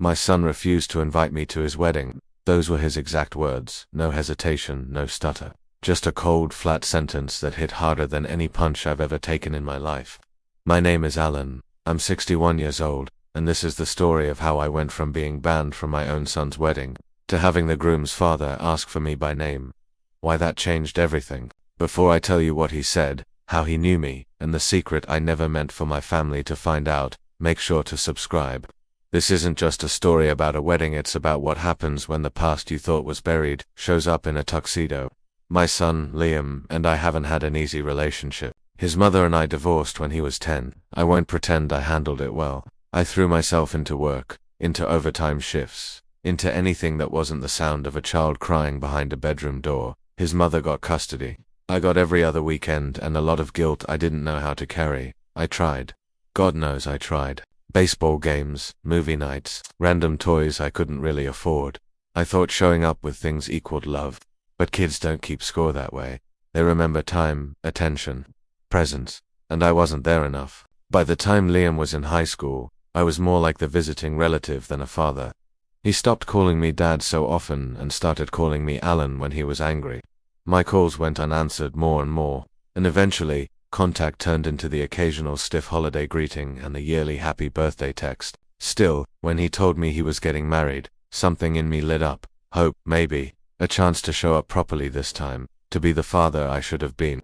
My son refused to invite me to his wedding. Those were his exact words. No hesitation, no stutter. Just a cold, flat sentence that hit harder than any punch I've ever taken in my life. My name is Alan. I'm 61 years old, and this is the story of how I went from being banned from my own son's wedding to having the groom's father ask for me by name. Why that changed everything. Before I tell you what he said, how he knew me, and the secret I never meant for my family to find out, make sure to subscribe. This isn't just a story about a wedding, it's about what happens when the past you thought was buried shows up in a tuxedo. My son, Liam, and I haven't had an easy relationship. His mother and I divorced when he was 10. I won't pretend I handled it well. I threw myself into work, into overtime shifts, into anything that wasn't the sound of a child crying behind a bedroom door. His mother got custody. I got every other weekend and a lot of guilt I didn't know how to carry. I tried. God knows I tried. Baseball games, movie nights, random toys I couldn't really afford. I thought showing up with things equaled love. But kids don't keep score that way. They remember time, attention, presence, and I wasn't there enough. By the time Liam was in high school, I was more like the visiting relative than a father. He stopped calling me Dad so often and started calling me Alan when he was angry. My calls went unanswered more and more, and eventually, contact turned into the occasional stiff holiday greeting and the yearly happy birthday text. Still, when he told me he was getting married, something in me lit up. Hope, maybe. A chance to show up properly this time, to be the father I should have been.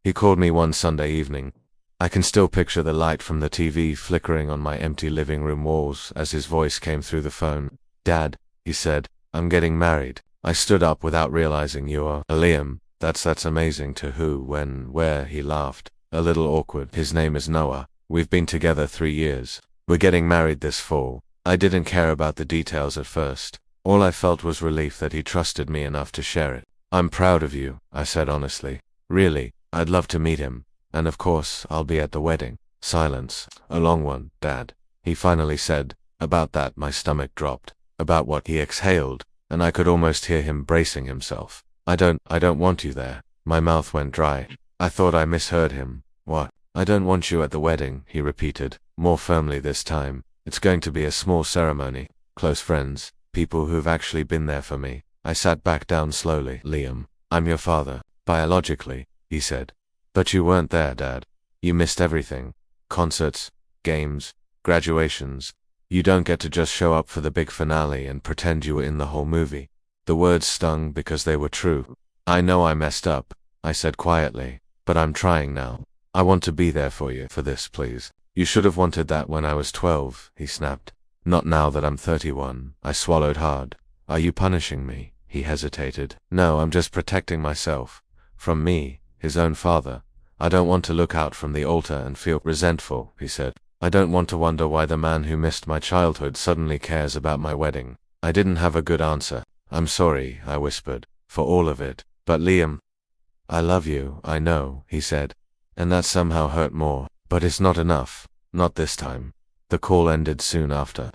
He called me one Sunday evening. I can still picture the light from the TV flickering on my empty living room walls as his voice came through the phone. Dad, he said, I'm getting married. I stood up without realizing you're Liam. That's amazing. To who, when, where? He laughed. A little awkward. His name is Noah. We've been together 3 years. We're getting married this fall. I didn't care about the details at first. All I felt was relief that he trusted me enough to share it. I'm proud of you, I said honestly. Really, I'd love to meet him. And of course, I'll be at the wedding. Silence. A long one, Dad. He finally said. About that, my stomach dropped. About what? He exhaled, and I could almost hear him bracing himself. I don't want you there. My mouth went dry. I thought I misheard him. What? I don't want you at the wedding, he repeated, more firmly this time. It's going to be a small ceremony. Close friends. People who've actually been there for me. I sat back down slowly. Liam, I'm your father. Biologically, he said. But you weren't there, Dad. You missed everything. Concerts, games, graduations. You don't get to just show up for the big finale and pretend you were in the whole movie. The words stung because they were true. I know I messed up, I said quietly, but I'm trying now. I want to be there for you, for this, please. You should have wanted that when I was 12, he snapped. Not now that I'm 31, I swallowed hard. Are you punishing me? He hesitated. No, I'm just protecting myself. From me, his own father. I don't want to look out from the altar and feel resentful, he said. I don't want to wonder why the man who missed my childhood suddenly cares about my wedding. I didn't have a good answer. I'm sorry, I whispered, for all of it. But Liam, I love you, I know, he said. And that somehow hurt more. But it's not enough. Not this time. The call ended soon after.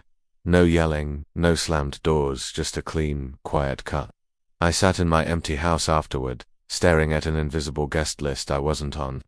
No yelling, no slammed doors, just a clean, quiet cut. I sat in my empty house afterward, staring at an invisible guest list I wasn't on.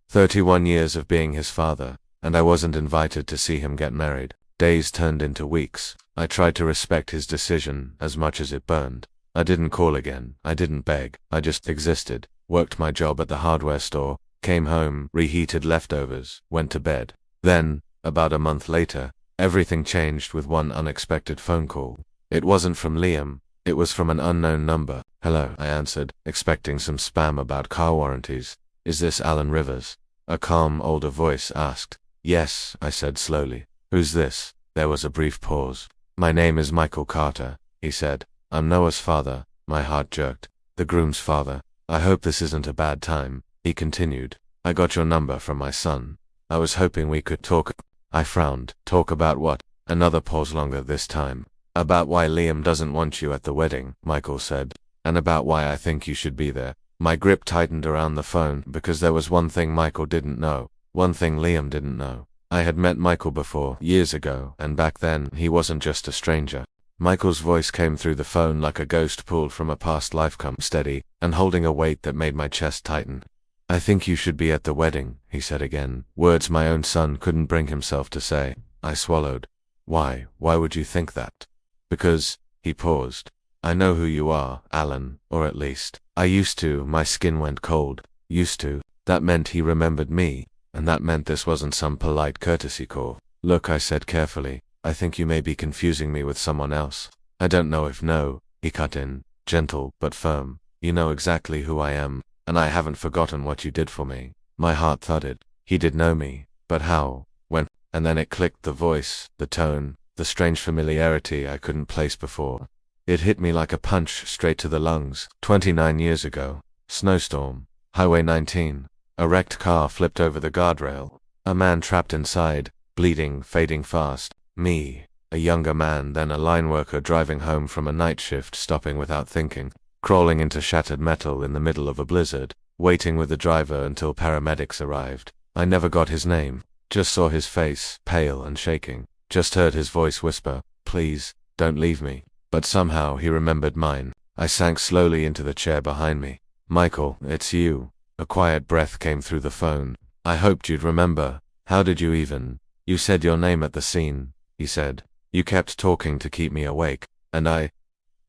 31 years of being his father, and I wasn't invited to see him get married. Days turned into weeks. I tried to respect his decision as much as it burned. I didn't call again. I didn't beg. I just existed. Worked my job at the hardware store, came home, reheated leftovers, went to bed. Then, about a month later, everything changed with one unexpected phone call. It wasn't from Liam. It was from an unknown number. Hello, I answered, expecting some spam about car warranties. Is this Alan Rivers? A calm, older voice asked. Yes, I said slowly. Who's this? There was a brief pause. My name is Michael Carter, he said. I'm Noah's father. My heart jerked. The groom's father. I hope this isn't a bad time, he continued. I got your number from my son. I was hoping we could talk. I frowned. Talk about what? Another pause longer this time. About why Liam doesn't want you at the wedding, Michael said. And about why I think you should be there. My grip tightened around the phone because there was one thing Michael didn't know. One thing Liam didn't know. I had met Michael before, years ago, and back then, he wasn't just a stranger. Michael's voice came through the phone like a ghost pulled from a past life, come steady, and holding a weight that made my chest tighten. I think you should be at the wedding, he said again, words my own son couldn't bring himself to say. I swallowed. Why? Why would you think that? Because, he paused. I know who you are, Alan, or at least, I used to. My skin went cold. Used to. That meant he remembered me, and that meant this wasn't some polite courtesy call. Look, I said carefully, I think you may be confusing me with someone else. I don't know if no, he cut in, gentle but firm. You know exactly who I am, and I haven't forgotten what you did for me. My heart thudded. He did know me, but how? When? And then it clicked, the voice, the tone, the strange familiarity I couldn't place before. It hit me like a punch straight to the lungs. 29 years ago. Snowstorm. Highway 19. A wrecked car flipped over the guardrail. A man trapped inside, bleeding, fading fast. Me, a younger man than a line worker driving home from a night shift, stopping without thinking, crawling into shattered metal in the middle of a blizzard, waiting with the driver until paramedics arrived. I never got his name, just saw his face, pale and shaking, just heard his voice whisper, please, don't leave me. But somehow he remembered mine. I sank slowly into the chair behind me. Michael, it's you. A quiet breath came through the phone. I hoped you'd remember. How did you even? You said your name at the scene, he said. You kept talking to keep me awake, and I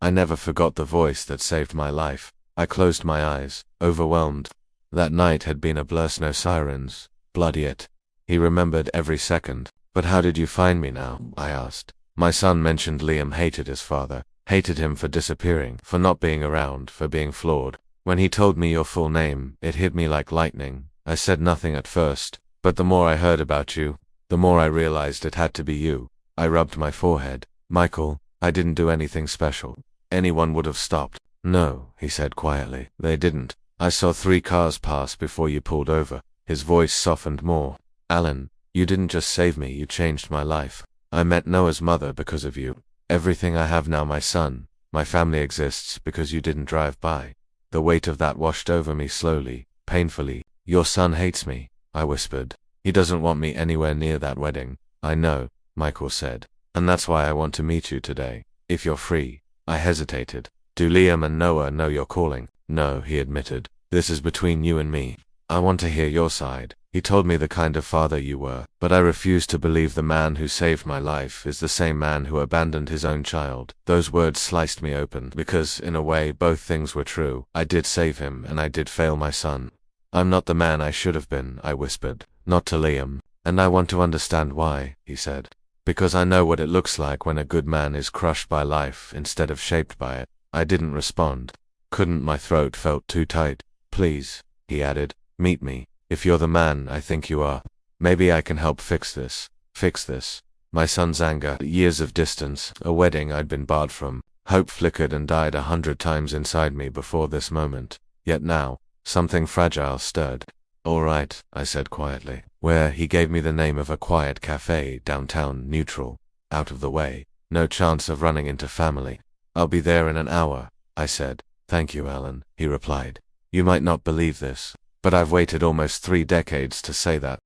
never forgot the voice that saved my life. I closed my eyes, overwhelmed. That night had been a blur, no sirens, blood yet. He remembered every second. But how did you find me now? I asked. My son mentioned Liam hated his father, hated him for disappearing, for not being around, for being flawed. When he told me your full name, it hit me like lightning. I said nothing at first, but the more I heard about you, the more I realized it had to be you. I rubbed my forehead. Michael, I didn't do anything special. Anyone would have stopped. No, he said quietly, they didn't. I saw 3 cars pass before you pulled over. His voice softened more. Alan, you didn't just save me, you changed my life. I met Noah's mother because of you. Everything I have now, my son, my family exists because you didn't drive by. The weight of that washed over me slowly, painfully. Your son hates me, I whispered. He doesn't want me anywhere near that wedding. I know, Michael said. And that's why I want to meet you today, if you're free. I hesitated. Do Liam and Noah know you're calling? No, he admitted. This is between you and me. I want to hear your side. He told me the kind of father you were, but I refuse to believe the man who saved my life is the same man who abandoned his own child. Those words sliced me open, because, in a way, both things were true. I did save him, and I did fail my son. I'm not the man I should have been, I whispered. Not to Liam. And I want to understand why, he said. Because I know what it looks like when a good man is crushed by life instead of shaped by it. I didn't respond. Couldn't, my throat felt too tight. Please, he added, meet me. If you're the man I think you are, maybe I can help fix this. Fix this. My son's anger, years of distance, a wedding I'd been barred from. Hope flickered and died 100 times inside me before this moment. Yet now, something fragile stirred. All right, I said quietly. Where? He gave me the name of a quiet cafe, downtown, neutral, out of the way. No chance of running into family. I'll be there in an hour, I said. Thank you, Alan, he replied. You might not believe this, but I've waited almost 3 decades to say that.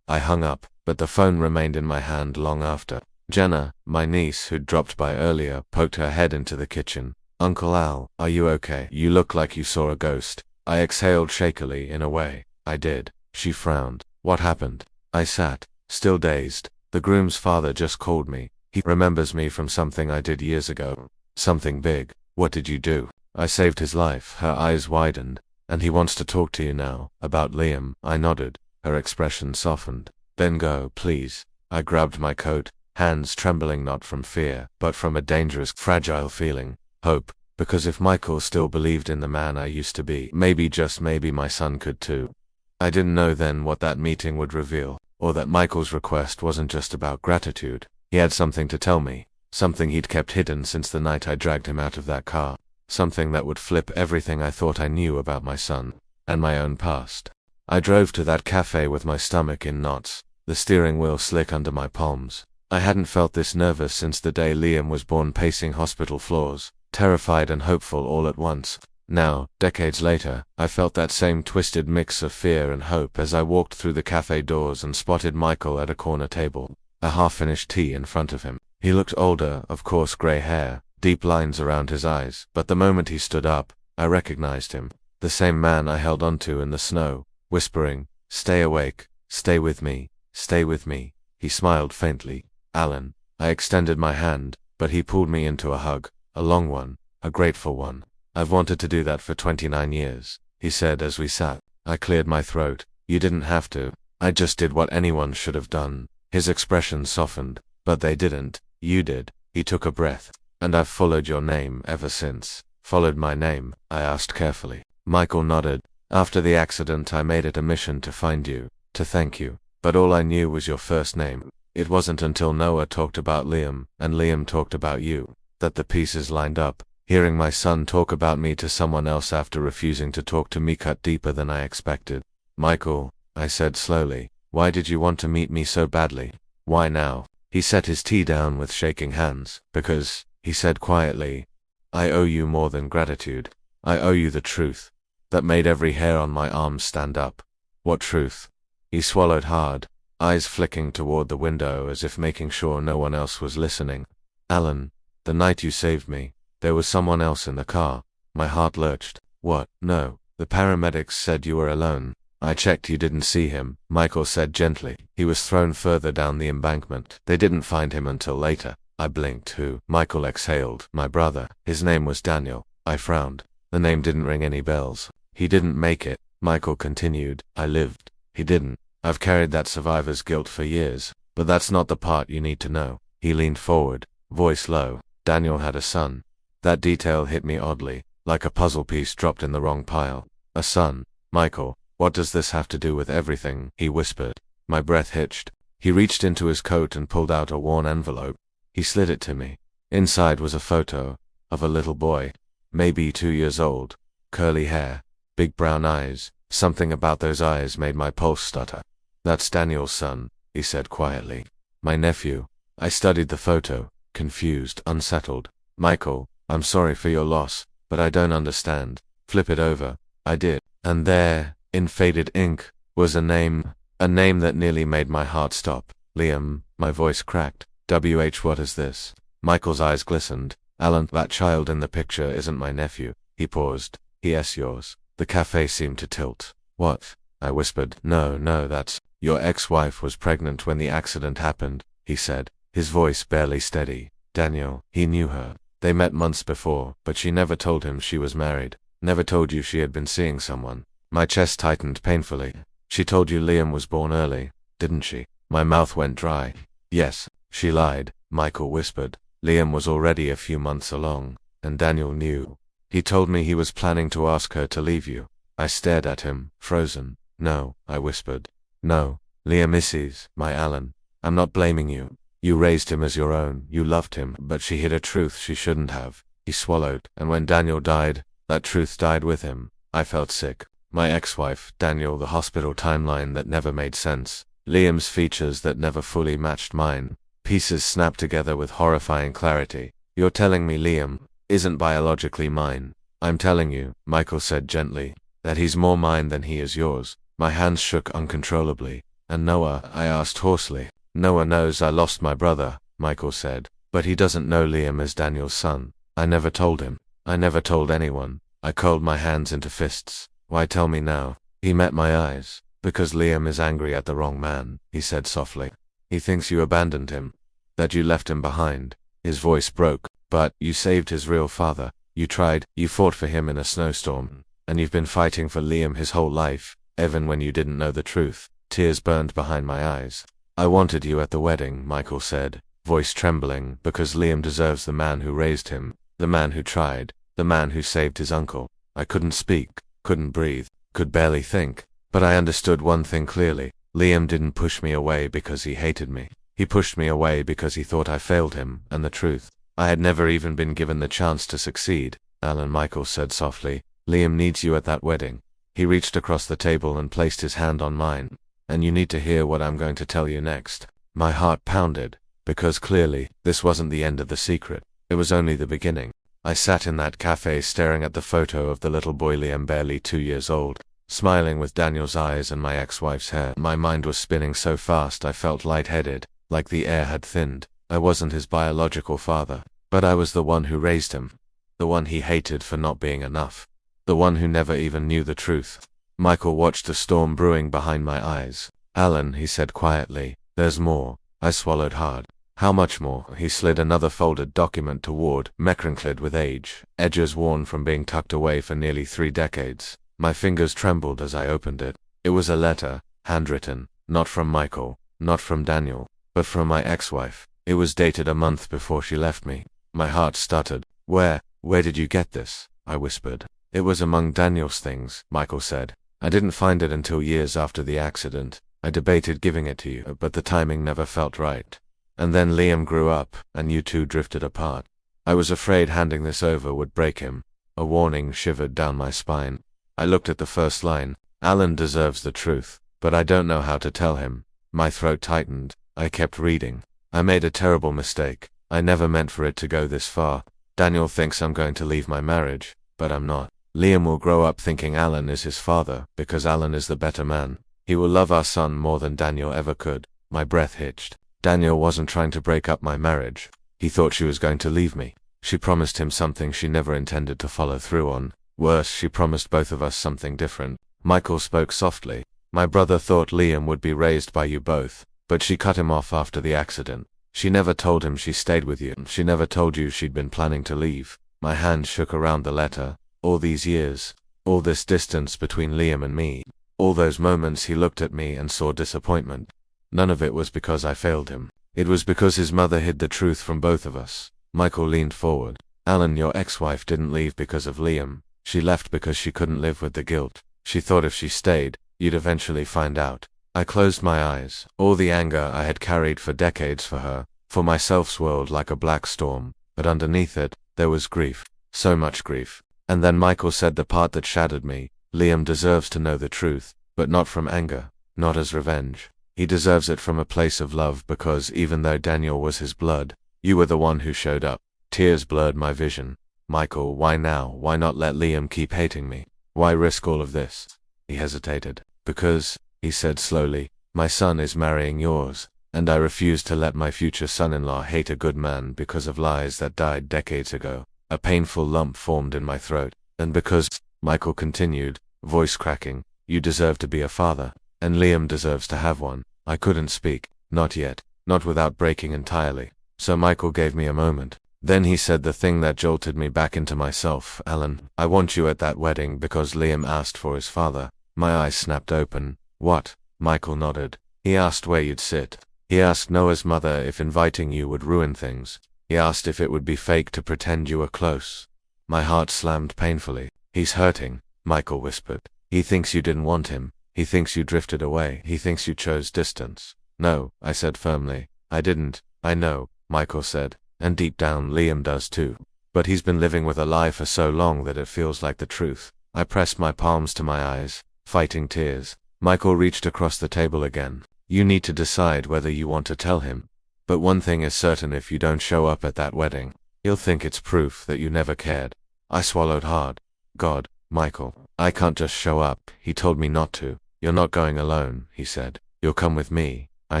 I hung up, but the phone remained in my hand long after. Jenna, my niece who'd dropped by earlier, poked her head into the kitchen. Uncle Al, are you okay? You look like you saw a ghost. I exhaled shakily, in a way. I did. She frowned. What happened? I sat, still dazed. The groom's father just called me. He remembers me from something I did years ago. Something big. What did you do? I saved his life. Her eyes widened. And he wants to talk to you now, about Liam. I nodded. Her expression softened. Then go, please. I grabbed my coat, hands trembling not from fear, but from a dangerous, fragile feeling. Hope. Because if Michael still believed in the man I used to be, maybe, just maybe, my son could too. I didn't know then what that meeting would reveal, or that Michael's request wasn't just about gratitude. He had something to tell me, something he'd kept hidden since the night I dragged him out of that car, something that would flip everything I thought I knew about my son, and my own past. I drove to that cafe with my stomach in knots, the steering wheel slick under my palms. I hadn't felt this nervous since the day Liam was born, pacing hospital floors, terrified and hopeful all at once. Now, decades later, I felt that same twisted mix of fear and hope as I walked through the cafe doors and spotted Michael at a corner table, a half-finished tea in front of him. He looked older, of course, gray hair, deep lines around his eyes, but the moment he stood up, I recognized him. The same man I held onto in the snow, whispering, "Stay awake, stay with me." Stay with me. He smiled faintly. Alan. I extended my hand, but he pulled me into a hug. A long one. A grateful one. I've wanted to do that for 29 years, he said as we sat. I cleared my throat. You didn't have to. I just did what anyone should have done. His expression softened. But they didn't. You did. He took a breath. And I've followed your name ever since. Followed my name? I asked carefully. Michael nodded. After the accident I made it a mission to find you, to thank you. But all I knew was your first name. It wasn't until Noah talked about Liam, and Liam talked about you, that the pieces lined up. Hearing my son talk about me to someone else after refusing to talk to me cut deeper than I expected. Michael, I said slowly, why did you want to meet me so badly? Why now? He set his tea down with shaking hands. Because, he said quietly, I owe you more than gratitude. I owe you the truth. That made every hair on my arm stand up. What truth? He swallowed hard, eyes flicking toward the window as if making sure no one else was listening. Alan, the night you saved me, there was someone else in the car. My heart lurched. What? No. The paramedics said you were alone. I checked, you didn't see him, Michael said gently. He was thrown further down the embankment. They didn't find him until later. I blinked. Who? Michael exhaled. My brother. His name was Daniel. I frowned. The name didn't ring any bells. He didn't make it, Michael continued. I lived. He didn't. I've carried that survivor's guilt for years, but that's not the part you need to know. He leaned forward, voice low. Daniel had a son. That detail hit me oddly, like a puzzle piece dropped in the wrong pile. A son. Michael, what does this have to do with everything? He whispered. My breath hitched. He reached into his coat and pulled out a worn envelope. He slid it to me. Inside was a photo of a little boy, maybe 2 years old, curly hair, big brown eyes. Something about those eyes made my pulse stutter. That's Daniel's son, he said quietly. My nephew. I studied the photo, confused, unsettled. Michael, I'm sorry for your loss, but I don't understand. Flip it over. I did. And there, in faded ink, was a name that nearly made my heart stop. Liam. My voice cracked. What is this? Michael's eyes glistened. Alan, that child in the picture isn't my nephew. He paused. Yes, yours. The cafe seemed to tilt. What? I whispered. No, that's... Your ex-wife was pregnant when the accident happened, he said, his voice barely steady. Daniel, he knew her. They met months before, but she never told him she was married. Never told you she had been seeing someone. My chest tightened painfully. She told you Liam was born early, didn't she? My mouth went dry. Yes, she lied, Michael whispered. Liam was already a few months along, and Daniel knew. He told me he was planning to ask her to leave you. I stared at him, frozen. No, I whispered. No, Liam is my Alan. I'm not blaming you. You raised him as your own, you loved him, but she hid a truth she shouldn't have. He swallowed, and when Daniel died, that truth died with him. I felt sick. My ex-wife, Daniel, the hospital timeline that never made sense. Liam's features that never fully matched mine. Pieces snapped together with horrifying clarity. You're telling me Liam isn't biologically mine. I'm telling you, Michael said gently, that he's more mine than he is yours. My hands shook uncontrollably. And Noah, I asked hoarsely. Noah knows I lost my brother, Michael said, but he doesn't know Liam is Daniel's son. I never told him. I never told anyone. I curled my hands into fists. Why tell me now? He met my eyes. Because Liam is angry at the wrong man, he said softly. He thinks you abandoned him. That you left him behind. His voice broke. But you saved his real father. You tried. You fought for him in a snowstorm. And you've been fighting for Liam his whole life, even when you didn't know the truth. Tears burned behind my eyes. I wanted you at the wedding, Michael said, voice trembling, because Liam deserves the man who raised him, the man who tried, the man who saved his uncle. I couldn't speak, couldn't breathe, could barely think. But I understood one thing clearly. Liam didn't push me away because he hated me. He pushed me away because he thought I failed him, and the truth. I had never even been given the chance to succeed. Alan, Michael said softly, Liam needs you at that wedding. He reached across the table and placed his hand on mine. And you need to hear what I'm going to tell you next. My heart pounded, because clearly, this wasn't the end of the secret. It was only the beginning. I sat in that cafe staring at the photo of the little boy Liam, barely 2 years old, smiling with Daniel's eyes and my ex-wife's hair. My mind was spinning so fast I felt lightheaded, like the air had thinned. I wasn't his biological father, but I was the one who raised him. The one he hated for not being enough. The one who never even knew the truth. Michael watched the storm brewing behind my eyes. Alan, he said quietly, there's more. I swallowed hard. How much more? He slid another folded document toward, meckrancled with age, edges worn from being tucked away for nearly 3 decades. My fingers trembled as I opened it. It was a letter, handwritten, not from Michael, not from Daniel, but from my ex-wife. It was dated a month before she left me. My heart stuttered. Where did you get this? I whispered. It was among Daniel's things, Michael said. I didn't find it until years after the accident. I debated giving it to you, but the timing never felt right. And then Liam grew up, and you two drifted apart. I was afraid handing this over would break him. A warning shivered down my spine. I looked at the first line. Alan deserves the truth, but I don't know how to tell him. My throat tightened. I kept reading. I made a terrible mistake. I never meant for it to go this far. Daniel thinks I'm going to leave my marriage, but I'm not. Liam will grow up thinking Alan is his father, because Alan is the better man. He will love our son more than Daniel ever could. My breath hitched. Daniel wasn't trying to break up my marriage. He thought she was going to leave me. She promised him something she never intended to follow through on. Worse, she promised both of us something different. Michael spoke softly. My brother thought Liam would be raised by you both, but she cut him off after the accident. She never told him she stayed with you. She never told you she'd been planning to leave. My hand shook around the letter. All these years, all this distance between Liam and me, all those moments he looked at me and saw disappointment. None of it was because I failed him. It was because his mother hid the truth from both of us. Michael leaned forward. Alan, your ex-wife didn't leave because of Liam. She left because she couldn't live with the guilt. She thought if she stayed, you'd eventually find out. I closed my eyes. All the anger I had carried for decades for her, for myself swirled like a black storm, but underneath it, there was grief. So much grief. And then Michael said the part that shattered me. Liam deserves to know the truth, but not from anger, not as revenge. He deserves it from a place of love because even though Daniel was his blood, you were the one who showed up. Tears blurred my vision. Michael, why now? Why not let Liam keep hating me? Why risk all of this? He hesitated. Because, he said slowly, my son is marrying yours, and I refuse to let my future son-in-law hate a good man because of lies that died decades ago. A painful lump formed in my throat. And because, Michael continued, voice cracking, you deserve to be a father, and Liam deserves to have one. I couldn't speak, not yet, not without breaking entirely. So Michael gave me a moment. Then he said the thing that jolted me back into myself. Alan, I want you at that wedding because Liam asked for his father. My eyes snapped open. What? Michael nodded. He asked where you'd sit. He asked Noah's mother if inviting you would ruin things. He asked if it would be fake to pretend you were close. My heart slammed painfully. He's hurting, Michael whispered. He thinks you didn't want him. He thinks you drifted away. He thinks you chose distance. No, I said firmly. I didn't. I know, Michael said. And deep down, Liam does too. But he's been living with a lie for so long that it feels like the truth. I pressed my palms to my eyes, fighting tears. Michael reached across the table again. You need to decide whether you want to tell him. But one thing is certain, if you don't show up at that wedding, he'll think it's proof that you never cared. I swallowed hard. God, Michael, I can't just show up. He told me not to. You're not going alone, he said. You'll come with me. I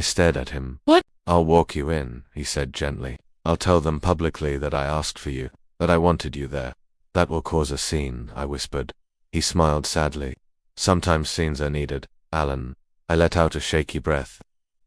stared at him. What? I'll walk you in, he said gently. I'll tell them publicly that I asked for you, that I wanted you there. That will cause a scene, I whispered. He smiled sadly. Sometimes scenes are needed, Alan. I let out a shaky breath.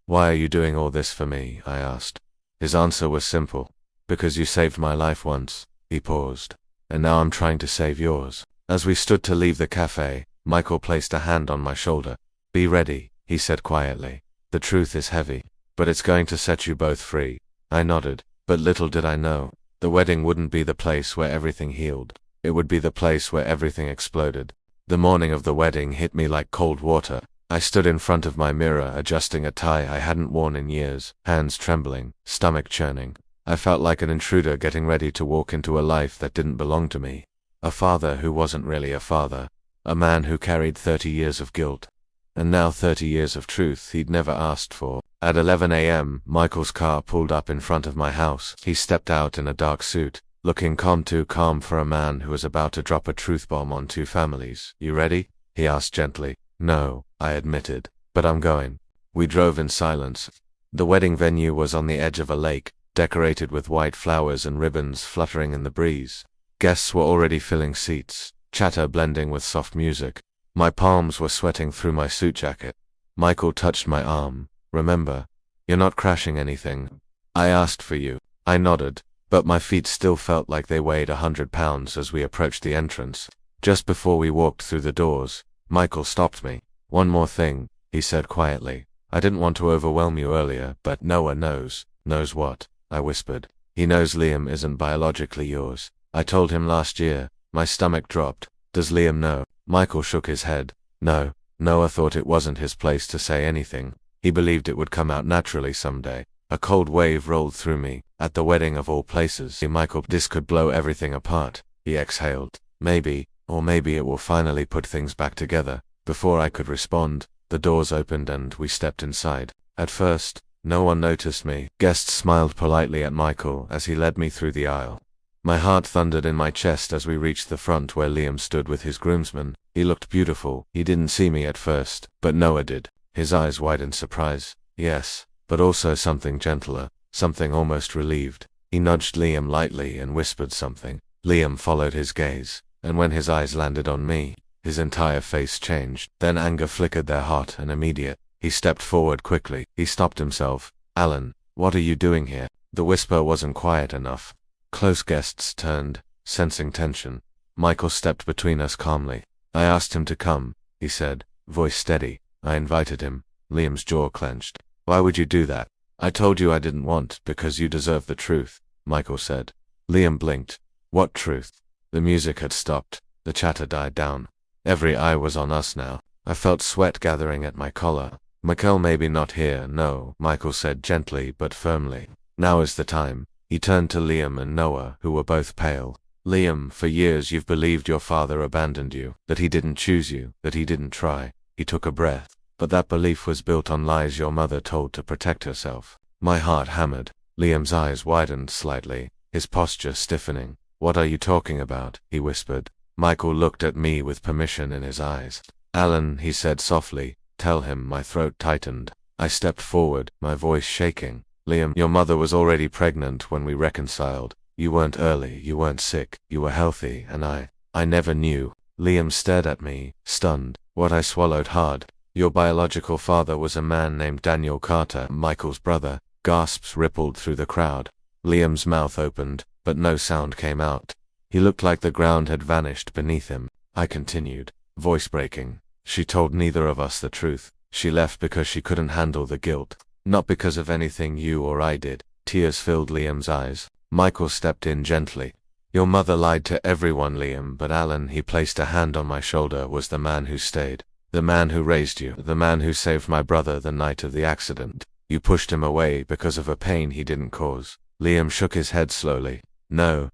Why are you doing all this for me? I asked. His answer was simple. Because you saved my life once. He paused. And now I'm trying to save yours. As we stood to leave the cafe, Michael placed a hand on my shoulder. Be ready, he said quietly. The truth is heavy, but it's going to set you both free. I nodded, but little did I know. The wedding wouldn't be the place where everything healed. It would be the place where everything exploded. The morning of the wedding hit me like cold water. I stood in front of my mirror adjusting a tie I hadn't worn in years, hands trembling, stomach churning. I felt like an intruder getting ready to walk into a life that didn't belong to me. A father who wasn't really a father. A man who carried 30 years of guilt. And now 30 years of truth he'd never asked for. At 11 a.m., Michael's car pulled up in front of my house. He stepped out in a dark suit, looking too calm for a man who was about to drop a truth bomb on 2 families. You ready? He asked gently. No, I admitted. But I'm going. We drove in silence. The wedding venue was on the edge of a lake, decorated with white flowers and ribbons fluttering in the breeze. Guests were already filling seats, chatter blending with soft music. My palms were sweating through my suit jacket. Michael touched my arm. Remember, you're not crashing anything. I asked for you. I nodded, but my feet still felt like they weighed 100 pounds as we approached the entrance. Just before we walked through the doors, Michael stopped me. One more thing, he said quietly. I didn't want to overwhelm you earlier, but Noah knows. Knows what? I whispered. He knows Liam isn't biologically yours. I told him last year. My stomach dropped. Does Liam know? Michael shook his head. No. Noah thought it wasn't his place to say anything. He believed it would come out naturally someday. A cold wave rolled through me. At the wedding of all places. Michael, this could blow everything apart. He exhaled. Maybe, or maybe it will finally put things back together. Before I could respond, the doors opened and we stepped inside. At first, no one noticed me. Guests smiled politely at Michael as he led me through the aisle. My heart thundered in my chest as we reached the front where Liam stood with his groomsmen. He looked beautiful. He didn't see me at first, but Noah did. His eyes wide in surprise. Yes, but also something gentler, something almost relieved. He nudged Liam lightly and whispered something. Liam followed his gaze, and when his eyes landed on me, his entire face changed. Then anger flickered there, hot and immediate. He stepped forward quickly. He stopped himself. Alan, what are you doing here? The whisper wasn't quiet enough. Close guests turned, sensing tension. Michael stepped between us calmly. I asked him to come, he said, voice steady. I invited him. Liam's jaw clenched. Why would you do that? I told you I didn't want, because you deserve the truth, Michael said. Liam blinked. What truth? The music had stopped. The chatter died down. Every eye was on us now. I felt sweat gathering at my collar. Michael, maybe not here, no, Michael said gently but firmly. Now is the time. He turned to Liam and Noah, who were both pale. Liam, for years you've believed your father abandoned you, that he didn't choose you, that he didn't try. He took a breath. But that belief was built on lies your mother told to protect herself. My heart hammered. Liam's eyes widened slightly, his posture stiffening. What are you talking about? He whispered. Michael looked at me with permission in his eyes. Alan, he said softly, tell him. My throat tightened. I stepped forward, my voice shaking. Liam, your mother was already pregnant when we reconciled. You weren't early, you weren't sick, you were healthy, and I never knew. Liam stared at me, stunned. What I swallowed hard. Your biological father was a man named Daniel Carter, Michael's brother. Gasps rippled through the crowd. Liam's mouth opened, but no sound came out. He looked like the ground had vanished beneath him. I continued, voice breaking. She told neither of us the truth. She left because she couldn't handle the guilt. Not because of anything you or I did. Tears filled Liam's eyes. Michael stepped in gently. Your mother lied to everyone, Liam, but Alan, he placed a hand on my shoulder, was the man who stayed. The man who raised you. The man who saved my brother the night of the accident. You pushed him away because of a pain he didn't cause. Liam shook his head slowly. No,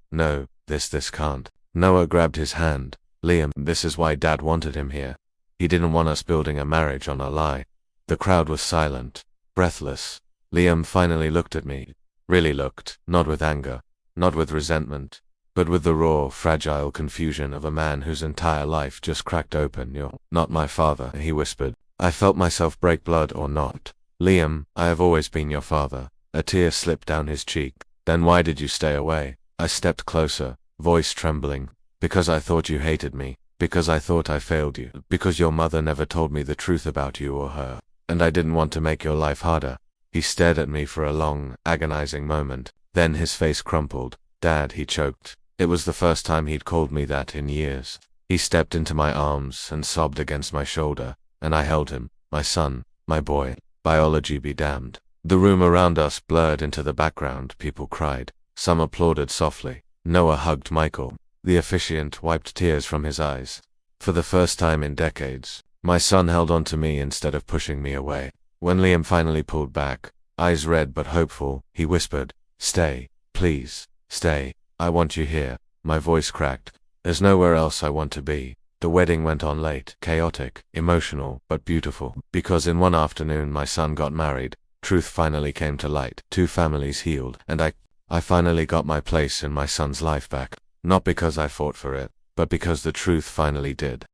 this can't. Noah grabbed his hand. Liam, this is why Dad wanted him here. He didn't want us building a marriage on a lie. The crowd was silent, breathless. Liam finally looked at me. Really looked, not with anger, not with resentment, but with the raw, fragile confusion of a man whose entire life just cracked open. You're not my father, he whispered. I felt myself break, blood or not. Liam, I have always been your father. A tear slipped down his cheek. Then why did you stay away? I stepped closer, voice trembling. Because I thought you hated me. Because I thought I failed you. Because your mother never told me the truth about you or her. And I didn't want to make your life harder. He stared at me for a long, agonizing moment. Then his face crumpled. Dad, he choked. It was the first time he'd called me that in years. He stepped into my arms and sobbed against my shoulder, and I held him. My son, my boy. Biology be damned. The room around us blurred into the background. People cried. Some applauded softly. Noah hugged Michael. The officiant wiped tears from his eyes. For the first time in decades, my son held on to me instead of pushing me away. When Liam finally pulled back, eyes red but hopeful, he whispered, "Stay, please, stay. I want you here." My voice cracked. There's nowhere else I want to be. The wedding went on late, chaotic, emotional, but beautiful. Because in one afternoon my son got married. Truth finally came to light. 2 families healed, and I finally got my place in my son's life back. Not because I fought for it, but because the truth finally did.